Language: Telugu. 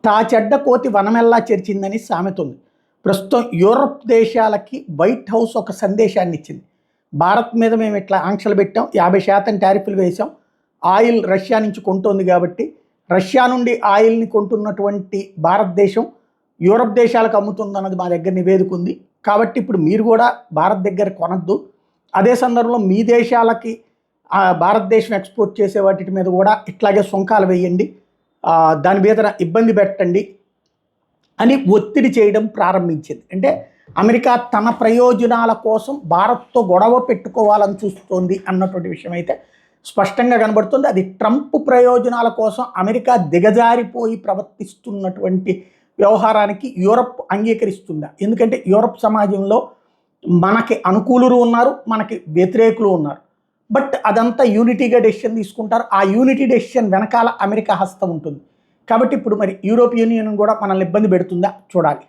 తా చెడ్డ కోతి వనమెల్లా చెరిచిందని సామెత ఉంది. ప్రస్తుతం యూరప్ దేశాలకి వైట్ హౌస్ ఒక సందేశాన్ని ఇచ్చింది. భారత్ మీద మేము ఇట్లా ఆంక్షలు పెట్టాం, 50% టారిఫ్లు వేసాం, ఆయిల్ రష్యా నుంచి కొంటోంది కాబట్టి రష్యా నుండి ఆయిల్ని కొంటున్నటువంటి భారతదేశం యూరప్ దేశాలకు అమ్ముతుందన్నది మా దగ్గర నివేదిక ఉంది. కాబట్టి ఇప్పుడు మీరు కూడా భారత్ దగ్గర కొనద్దు, అదే సందర్భంలో మీ దేశాలకి భారతదేశం ఎక్స్పోర్ట్ చేసే వాటి మీద కూడా ఇట్లాగే సుంకాలు వేయండి, దాని మీద ఇబ్బంది పెట్టండి అని ఒత్తిడి చేయడం ప్రారంభించింది. అంటే అమెరికా తన ప్రయోజనాల కోసం భారత్తో గొడవ పెట్టుకోవాలని చూస్తోంది అన్నటువంటి విషయం అయితే స్పష్టంగా కనబడుతుంది. అది ట్రంప్ ప్రయోజనాల కోసం అమెరికా దిగజారిపోయి ప్రవర్తిస్తున్నటువంటి వ్యవహారానికి యూరప్ అంగీకరిస్తుందా? ఎందుకంటే యూరప్ సమాజంలో మనకి అనుకూలురు ఉన్నారు, మనకి వ్యతిరేకులు ఉన్నారు. బట్ అదంతా యూనిటీగా డెసిషన్ తీసుకుంటారు. ఆ యూనిటీ డెసిషన్ వెనకాల అమెరికా హస్తం ఉంటుంది. కాబట్టి ఇప్పుడు మరి యూరోపియన్ యూనియన్ కూడా మనల్ని ఇబ్బంది పెడుతుందా చూడాలి.